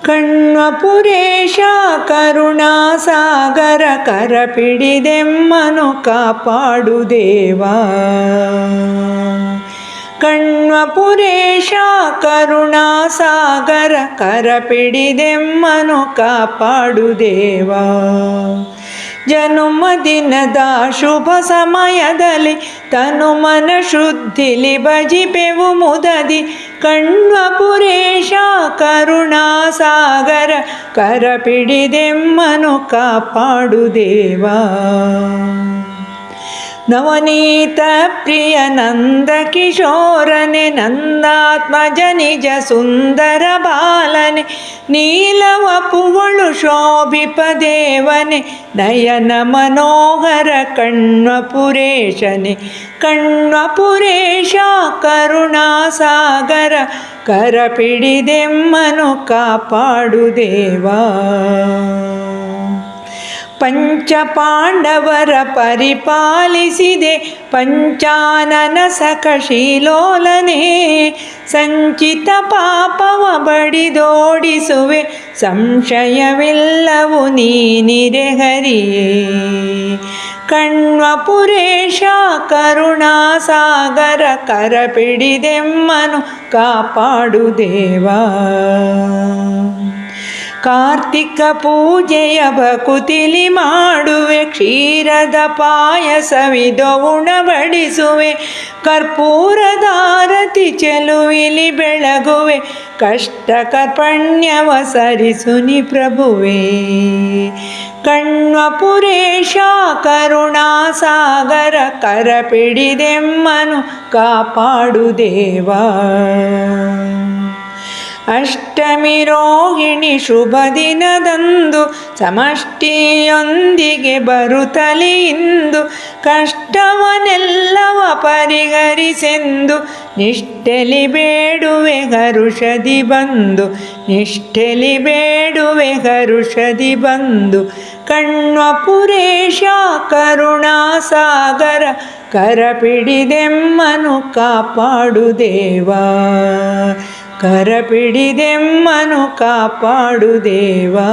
ಕಣ್ವಪುರೇಶ ಕರುಣಾಸಾಗರ ಕರಪಿಡಿದೆಮ್ಮನು ಕಾಪಾಡು ದೇವಾ. ಕಣ್ವಪುರೇಶ ಕರುಣಾಸಾಗರ ಕರಪಿಡಿದೆಮ್ಮನು ಕಾಪಾಡು ದೇವಾ. ಜನುಮ ದಿನದ ಶುಭ ಸಮಯದಲ್ಲಿ ತನುಮನ ಶುದ್ಧಿಲಿ ಭಜಿಪೆವು ಮುದದಿ. ಕಣ್ವಪುರೇಶ ಕರುಣಾಸಾಗರ ಕರಪಿಡಿದೆಮ್ಮನು ಕಾಪಾಡು ದೇವಾ. ನವನೀತ ಪ್ರಿಯ ನಂದ ಕಿಶೋರನೆ ನಂದಾತ್ಮಜ ನಿಜ ಸುಂದರ ಬಾಲನೆ. ನೀಲವಪುಗಳು ಶೋಭಿಪ ದೇವನೆ ನಯನ ಮನೋಹರ ಕಣ್ವಪುರೇಶನೆ. ಕಣ್ವಪುರೇಶ ಕರುಣಾಸಾಗರ ಕರಪಿಡಿದೆಮ್ಮನು ಕಾಪಾಡು ದೇವಾ. ಪಂಚಪಾಂಡವರ ಪರಿಪಾಲಿಸಿದೆ ಪಂಚಾನನ ಸಖಶೀಲೋಲನೆ. ಸಂಚಿತ ಪಾಪವ ಬಡಿದೋಡಿಸುವೆ ಸಂಶಯವಿಲ್ಲವು ನೀನಿರೆ ಹರಿಯೇ. ಕಣ್ವಪುರೇಶ ಕರುಣಾಸಾಗರ ಕರಪಿಡಿದೆಮ್ಮನು ಕಾಪಾಡು ದೇವಾ. ಕಾರ್ತಿಕ ಪೂಜೆಯ ಭಕುತಿಲಿ ಮಾಡುವೆ ಕ್ಷೀರದ ಪಾಯಸವಿದೊ ಉಣಬಡಿಸುವೆ. ಕರ್ಪೂರದಾರತಿ ಚೆಲುವಿಲಿ ಬೆಳಗುವೆ ಕಷ್ಟ ಕರ್ಪಣ್ಯವ ಸರಿಸುನಿ ಪ್ರಭುವೇ. ಕಣ್ವಪುರೇಶ ಕರುಣಾಸಾಗರ ಕರಪಿಡಿದೆಮ್ಮನು ಕಾಪಾಡು ದೇವಾ. ಅಷ್ಟಮಿ ರೋಹಿಣಿ ಶುಭ ದಿನದಂದು ಸಮಷ್ಟಿಯೊಂದಿಗೆ ಬರುತ್ತಲಿ ಇಂದು. ಕಷ್ಟವನೆಲ್ಲವ ಪರಿಹರಿಸೆಂದು ನಿಷ್ಠೆಲಿ ಬೇಡುವೆ ಹರುಷದಿ ಬಂದು. ನಿಷ್ಠೆಲಿ ಬೇಡುವೆ ಹರುಷದಿ ಬಂದು. ಕಣ್ವಪುರೇಶ ಕರುಣಾಸಾಗರ ಕರಪಿಡಿದೆಮ್ಮನು ಕಾಪಾಡು ದೇವಾ. ಕರಪಿಡಿದೆಮ್ಮನು ಕಾಪಾಡು ದೇವಾ.